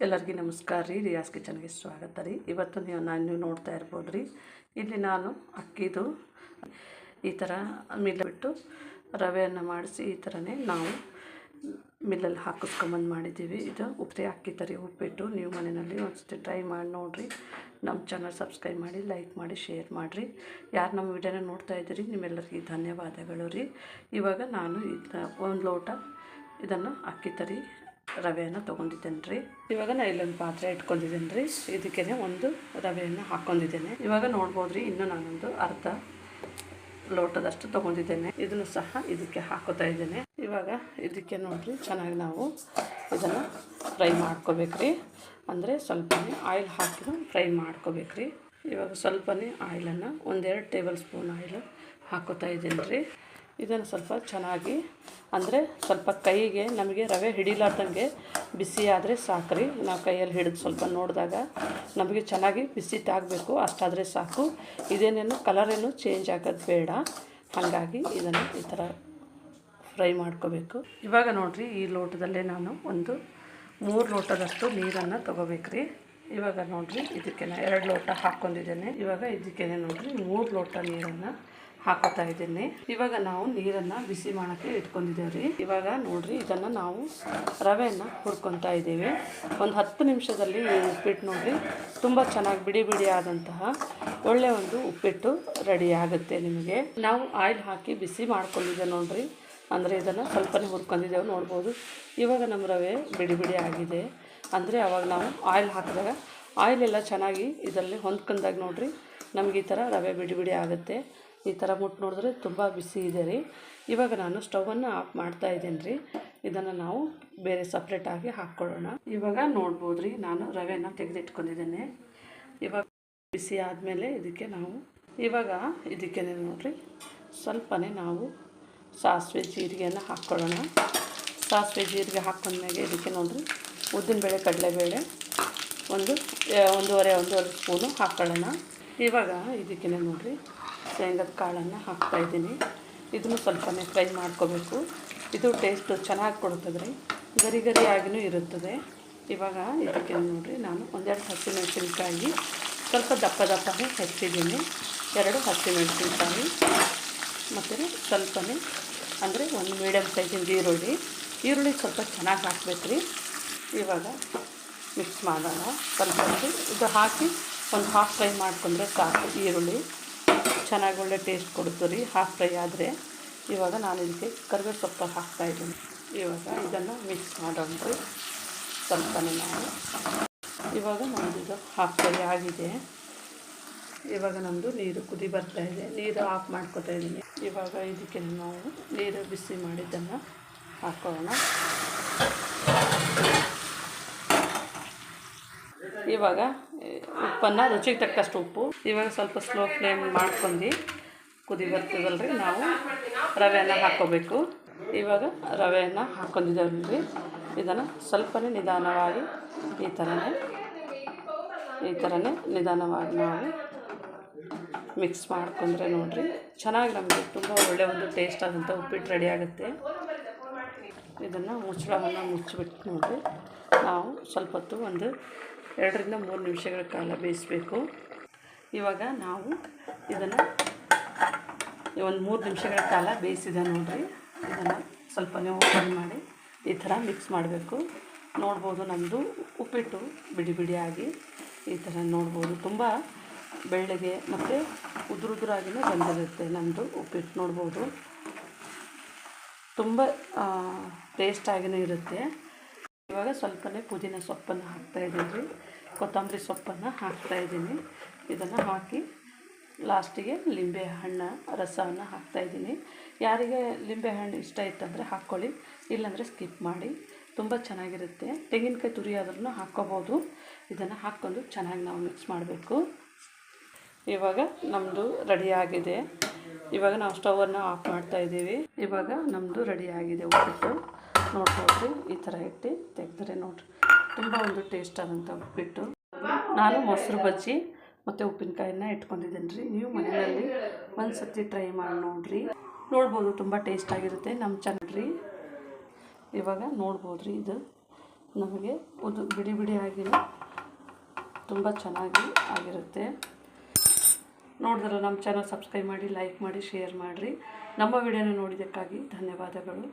ಎಲ್ಲರಿಗೂ ನಮಸ್ಕಾರ ರೀ. ರಿಯಾಸ್ ಕಿಚನ್ಗೆ ಸ್ವಾಗತ ರೀ. ಇವತ್ತು ನೀವು ನೋಡ್ತಾ ಇರ್ಬೋದು ರೀ, ಇಲ್ಲಿ ನಾನು ಅಕ್ಕಿದು ಈ ಥರ ಮಿಲ್ ಬಿಟ್ಟು ರವೆಯನ್ನು ಮಾಡಿಸಿ ಈ ಥರನೇ ನಾವು ಮಿಲ್ಲಲ್ಲಿ ಹಾಕಿಸ್ಕೊಂಬಂದು ಮಾಡಿದ್ದೀವಿ. ಇದು ಅಕ್ಕಿ ತರಿ ಉಪ್ಪಿಟ್ಟು. ನೀವು ಮನೆಯಲ್ಲಿ ಒಂದ್ಸತಿ ಟ್ರೈ ಮಾಡಿ ನೋಡಿರಿ. ನಮ್ಮ ಚಾನಲ್ ಸಬ್ಸ್ಕ್ರೈಬ್ ಮಾಡಿ, ಲೈಕ್ ಮಾಡಿ, ಶೇರ್ ಮಾಡಿರಿ. ಯಾರು ನಮ್ಮ ವಿಡಿಯೋನ ನೋಡ್ತಾ ಇದ್ದೀರಿ ನಿಮ್ಮೆಲ್ಲರಿಗೂ ಧನ್ಯವಾದಗಳು ರೀ. ಇವಾಗ ನಾನು ಒಂದು ಲೋಟ ಇದನ್ನು ಅಕ್ಕಿ ತರಿ ರವೆಯನ್ನು ತೊಗೊಂಡಿದ್ದೇನೆ ರೀ. ಇವಾಗ ನಾನು ಇಲ್ಲೊಂದು ಪಾತ್ರೆ ಇಟ್ಕೊಂಡಿದ್ದೇನೆ ರೀ. ಇದಕ್ಕೆ ಒಂದು ರವೆಯನ್ನು ಹಾಕ್ಕೊಂಡಿದ್ದೇನೆ. ಇವಾಗ ನೋಡ್ಬೋದು ರೀ, ಇನ್ನೂ ನಾನೊಂದು ಅರ್ಧ ಲೋಟದಷ್ಟು ತೊಗೊಂಡಿದ್ದೇನೆ. ಇದನ್ನು ಸಹ ಇದಕ್ಕೆ ಹಾಕೋತಾ ಇದ್ದೇನೆ. ಇವಾಗ ಇದಕ್ಕೆ ನೋಡಿರಿ, ಚೆನ್ನಾಗಿ ನಾವು ಇದನ್ನು ಫ್ರೈ ಮಾಡ್ಕೋಬೇಕ್ರಿ. ಅಂದರೆ ಸ್ವಲ್ಪನೇ ಆಯಿಲ್ ಹಾಕಿ ಫ್ರೈ ಮಾಡ್ಕೋಬೇಕ್ರಿ. ಇವಾಗ ಸ್ವಲ್ಪನೇ ಆಯಿಲನ್ನು 1-2 ಟೇಬಲ್ ಸ್ಪೂನ್ ಆಯಿಲ್ ಹಾಕೋತಾ ಇದ್ದೇನೆ ರೀ. ಇದನ್ನು ಸ್ವಲ್ಪ ಚೆನ್ನಾಗಿ, ಅಂದರೆ ಸ್ವಲ್ಪ ಕೈಗೆ ನಮಗೆ ರವೆ ಹಿಡಿಲಾರ್ದಂಗೆ ಬಿಸಿ ಆದರೆ ಸಾಕ್ರಿ. ನಾವು ಕೈಯಲ್ಲಿ ಹಿಡಿದು ಸ್ವಲ್ಪ ನೋಡಿದಾಗ ನಮಗೆ ಚೆನ್ನಾಗಿ ಬಿಸಿ ತಾಗಬೇಕು, ಅಷ್ಟಾದರೆ ಸಾಕು. ಇದೇನೇನು ಕಲರೇನು ಚೇಂಜ್ ಆಗೋದು ಬೇಡ. ಹಾಗಾಗಿ ಇದನ್ನು ಈ ಥರ ಫ್ರೈ ಮಾಡ್ಕೋಬೇಕು. ಇವಾಗ ನೋಡಿರಿ, ಈ ಲೋಟದಲ್ಲೇ ನಾನು ಒಂದು 3 ಲೋಟದಷ್ಟು ನೀರನ್ನು ತೊಗೋಬೇಕ್ರಿ. ಇವಾಗ ನೋಡಿರಿ, ಇದಕ್ಕೆ 2 ಲೋಟ ಹಾಕ್ಕೊಂಡಿದ್ದೇನೆ. ಇವಾಗ ಇದಕ್ಕೆ ನೋಡಿರಿ 3 ಲೋಟ ನೀರನ್ನು ಹಾಕೋತಾ ಇದ್ದೀನಿ. ಇವಾಗ ನಾವು ನೀರನ್ನು ಬಿಸಿ ಮಾಡೋಕ್ಕೆ ಇಟ್ಕೊಂಡಿದ್ದೇವೆ ರೀ. ಇವಾಗ ನೋಡಿರಿ, ಇದನ್ನು ನಾವು ರವೆಯನ್ನು ಹುರ್ಕೊತಾ ಇದ್ದೀವಿ. ಒಂದು 10 ನಿಮಿಷದಲ್ಲಿ ಈ ಉಪ್ಪಿಟ್ಟು ನೋಡಿರಿ ತುಂಬ ಚೆನ್ನಾಗಿ ಬಿಡಿ ಬಿಡಿ ಆದಂತಹ ಒಳ್ಳೆಯ ಒಂದು ಉಪ್ಪಿಟ್ಟು ರೆಡಿ ಆಗುತ್ತೆ ನಿಮಗೆ. ನಾವು ಆಯಿಲ್ ಹಾಕಿ ಬಿಸಿ ಮಾಡ್ಕೊಂಡಿದ್ದೆ ನೋಡಿರಿ, ಅಂದರೆ ಇದನ್ನು ಸ್ವಲ್ಪನೇ ಹುರ್ಕೊಂಡಿದ್ದೇವೆ ನೋಡ್ಬೋದು. ಇವಾಗ ನಮ್ಮ ರವೆ ಬಿಡಿ ಬಿಡಿ ಆಗಿದೆ. ಅಂದರೆ ಅವಾಗ ನಾವು ಆಯಿಲ್ ಹಾಕಿದಾಗ ಆಯಿಲೆಲ್ಲ ಚೆನ್ನಾಗಿ ಇದರಲ್ಲಿ ಹೊಂದ್ಕೊಂಡಾಗ ನೋಡಿರಿ ನಮಗೆ ಈ ಥರ ರವೆ ಬಿಡಿ ಬಿಡಿ ಆಗುತ್ತೆ. ಈ ಥರ ಮುಟ್ಟು ನೋಡಿದ್ರೆ ತುಂಬ ಬಿಸಿ ಇದೆ ರೀ. ಇವಾಗ ನಾನು ಸ್ಟವನ್ನು ಆಫ್ ಮಾಡ್ತಾ ಇದ್ದೇನೆ ರೀ. ಇದನ್ನು ನಾವು ಬೇರೆ ಸಪ್ರೇಟಾಗಿ ಹಾಕ್ಕೊಳ್ಳೋಣ. ಇವಾಗ ನೋಡ್ಬೋದು ರೀ, ನಾನು ರವೆನ ತೆಗೆದಿಟ್ಕೊಂಡಿದ್ದೇನೆ. ಇವಾಗ ಬಿಸಿ ಆದಮೇಲೆ ಇದಕ್ಕೆ ನಾವು ಇದಕ್ಕೆ ನೋಡಿರಿ ಸ್ವಲ್ಪನೇ ನಾವು ಸಾಸಿವೆ ಜೀರಿಗೆಯನ್ನು ಹಾಕ್ಕೊಳ್ಳೋಣ. ಸಾಸಿವೆ ಜೀರಿಗೆ ಹಾಕ್ಕೊಂಡ್ಮೇಲೆ ಇದಕ್ಕೆ ನೋಡಿರಿ ಉದ್ದಿನಬೇಳೆ, ಕಡಲೆಬೇಳೆ ಒಂದೂವರೆ ಸ್ಪೂನು ಹಾಕ್ಕೊಳ್ಳೋಣ. ಇವಾಗ ಇದಕ್ಕೆ ನೋಡಿರಿ ಶೇಂಗದ ಕಾಳನ್ನು ಹಾಕ್ತಾಯಿದ್ದೀನಿ. ಇದನ್ನು ಸ್ವಲ್ಪನೇ ಫ್ರೈ ಮಾಡ್ಕೋಬೇಕು. ಇದು ಟೇಸ್ಟು ಚೆನ್ನಾಗಿ ಕೊಡ್ತದೆ ರೀ, ಗರಿ ಗರಿಯಾಗಿಯೂ ಇರುತ್ತದೆ. ಇವಾಗ ಇದಕ್ಕೆ ನೋಡಿರಿ ನಾನು 1-2 ಹಸಿಮೆಣಸಿನ್ಕಾಯಿ ಸ್ವಲ್ಪ ದಪ್ಪನೇ ಹೆಚ್ಚಿದ್ದೀನಿ. 2 ಹಸಿಮೆಣಸಿನ್ಕಾಯಿ ಮತ್ತು ಸ್ವಲ್ಪನೇ ಅಂದರೆ ಒಂದು ಮೀಡಿಯಮ್ ಸೈಜಿಂದ ಈರುಳ್ಳಿ ಸ್ವಲ್ಪ ಚೆನ್ನಾಗಿ ಹಾಕಬೇಕು ರೀ. ಇವಾಗ ಮಿಕ್ಸ್ ಮಾಡೋಣ. ಸ್ವಲ್ಪ ಇದು ಹಾಕಿ ಒಂದು ಹಾಫ್ ಫ್ರೈ ಮಾಡ್ಕೊಂಡ್ರೆ ಸಾಕು. ಈರುಳ್ಳಿ ಚೆನ್ನಾಗಿ ಒಳ್ಳೆ ಟೇಸ್ಟ್ ಕೊಡ್ತು ರೀ ಹಾಫ್ ಫ್ರೈ ಆದರೆ. ಇವಾಗ ನಾನು ಇದಕ್ಕೆ ಕರಿಬೇವು ಸೊಪ್ಪು ಹಾಕ್ತಾಯಿದ್ದೀನಿ. ಇವಾಗ ಇದನ್ನು ಮಿಕ್ಸ್ ಮಾಡೋಣ ರೀ ಸ್ವಲ್ಪನೇ ನಾವು. ಇವಾಗ ನಮ್ಮದು ಹಾಫ್ ಫ್ರೈ ಆಗಿದೆ. ಇವಾಗ ನಮ್ಮದು ನೀರು ಕುದಿ ಬರ್ತಾಯಿದೆ. ನೀರು ಆಫ್ ಮಾಡ್ಕೊತಾ ಇದ್ದೀನಿ. ಇವಾಗ ಇದಕ್ಕೆ ನಾವು ನೀರು ಬಿಸಿ ಮಾಡಿದ್ದನ್ನು ಹಾಕೋಣ. ಇವಾಗ ಉಪ್ಪನ್ನು ರುಚಿಗೆ ತಕ್ಕಷ್ಟು ಉಪ್ಪು. ಇವಾಗ ಸ್ವಲ್ಪ ಸ್ಲೋ ಫ್ಲೇಮ್ ಮಾಡ್ಕೊಂಡು ಕುದಿ ಬರ್ತದಲ್ರಿ, ನಾವು ರವೆಯನ್ನು ಹಾಕ್ಕೋಬೇಕು. ಇವಾಗ ರವೆಯನ್ನು ಹಾಕ್ಕೊಂಡಿದ್ದೇವಲ್ರಿ, ಇದನ್ನು ಸ್ವಲ್ಪನೇ ನಿಧಾನವಾಗಿ ಈ ಥರನೇ ನಿಧಾನವಾಗಿ ನಾವು ಮಿಕ್ಸ್ ಮಾಡ್ಕೊಂಡ್ರೆ ನೋಡಿರಿ ಚೆನ್ನಾಗಿ ನಮಗೆ ತುಂಬ ಒಳ್ಳೆಯ ಒಂದು ಟೇಸ್ಟ್ ಆದಂಥ ಉಪ್ಪಿಟ್ಟು ರೆಡಿ ಆಗುತ್ತೆ. ಇದನ್ನು ಮುಚ್ಚಳವನ್ನು ಮುಚ್ಚಿಬಿಟ್ಟು ನೋಡಿರಿ ನಾವು ಸ್ವಲ್ಪ ಹೊತ್ತು 2-3 ನಿಮಿಷಗಳ ಕಾಲ ಬೇಯಿಸಬೇಕು. ಇವಾಗ ನಾವು ಇದನ್ನು 3 ನಿಮಿಷಗಳ ಕಾಲ ಬೇಯಿಸಿದೆ ನೋಡಿರಿ. ಇದನ್ನು ಸ್ವಲ್ಪನೇ ಓಪನ್ ಮಾಡಿ ಈ ಥರ ಮಿಕ್ಸ್ ಮಾಡಬೇಕು. ನೋಡ್ಬೋದು ನಮ್ಮದು ಉಪ್ಪಿಟ್ಟು ಬಿಡಿ ಬಿಡಿಯಾಗಿ ಈ ಥರ ನೋಡ್ಬೋದು. ತುಂಬ ಬೆಳ್ಳಗೆ ಮತ್ತು ಉದುರಾಗಿಯೇ ಬಂದಿರುತ್ತೆ ನಮ್ಮದು ಉಪ್ಪಿಟ್ಟು. ನೋಡ್ಬೋದು ತುಂಬ ಟೇಸ್ಟಾಗಿಯೂ ಇರುತ್ತೆ. ಇವಾಗ ಸ್ವಲ್ಪನೇ ಪುದೀನ ಸೊಪ್ಪನ್ನು ಹಾಕ್ತಾಯಿದ್ದೀನಿ ರೀ, ಕೊತ್ತಂಬರಿ ಸೊಪ್ಪನ್ನು ಹಾಕ್ತಾಯಿದ್ದೀನಿ. ಇದನ್ನು ಹಾಕಿ ಲಾಸ್ಟಿಗೆ ಲಿಂಬೆ ಹಣ್ಣು ರಸವನ್ನು ಹಾಕ್ತಾಯಿದ್ದೀನಿ. ಯಾರಿಗೆ ಲಿಂಬೆ ಹಣ್ಣು ಇಷ್ಟ ಇತ್ತಂದರೆ ಹಾಕ್ಕೊಳ್ಳಿ, ಇಲ್ಲಾಂದರೆ ಸ್ಕಿಪ್ ಮಾಡಿ. ತುಂಬ ಚೆನ್ನಾಗಿರುತ್ತೆ. ತೆಂಗಿನಕಾಯಿ ತುರಿ ಆದ್ರೂ ಹಾಕ್ಕೋಬೋದು. ಇದನ್ನು ಹಾಕ್ಕೊಂಡು ಚೆನ್ನಾಗಿ ನಾವು ಮಿಕ್ಸ್ ಮಾಡಬೇಕು. ಇವಾಗ ನಮ್ಮದು ರೆಡಿಯಾಗಿದೆ. ಇವಾಗ ನಾವು ಸ್ಟವನ್ನು ಆಫ್ ಮಾಡ್ತಾಯಿದ್ದೀವಿ. ಇವಾಗ ನಮ್ಮದು ರೆಡಿಯಾಗಿದೆ ಉಪ್ಪಿಟ್ಟು. ನೋಡ್ಬೋದು ಈ ಥರ ಇಟ್ಟು ತೆಗೆದ್ರೆ ನೋಡಿರಿ ತುಂಬ ಒಂದು ಟೇಸ್ಟ್ ಆದಂಥ ಉಪ್ಪಿಟ್ಟು. ನಾನು ಮೊಸರು ಬಜ್ಜಿ ಮತ್ತು ಉಪ್ಪಿನಕಾಯಿನ ಇಟ್ಕೊಂಡಿದ್ದೇನೆ ರೀ. ನೀವು ಮನೆಯಲ್ಲಿ ಒಂದು ಸರ್ತಿ ಟ್ರೈ ಮಾಡಿ ನೋಡಿರಿ. ನೋಡ್ಬೋದು ತುಂಬ ಟೇಸ್ಟಾಗಿರುತ್ತೆ ನಮ್ಮ ಚಾನಲ್ ರೀ. ಇವಾಗ ನೋಡ್ಬೋದು ರೀ, ಇದು ನಮಗೆ ಬಿಡಿ ಬಿಡಿಯಾಗಿಯೂ ತುಂಬ ಚೆನ್ನಾಗಿ ಆಗಿರುತ್ತೆ. ನೋಡಿದ್ರೆ ನಮ್ಮ ಚಾನಲ್ ಸಬ್ಸ್ಕ್ರೈಬ್ ಮಾಡಿ, ಲೈಕ್ ಮಾಡಿ, ಶೇರ್ ಮಾಡಿರಿ. ನಮ್ಮ ವಿಡಿಯೋನ ನೋಡಿದ್ದಕ್ಕಾಗಿ ಧನ್ಯವಾದಗಳು.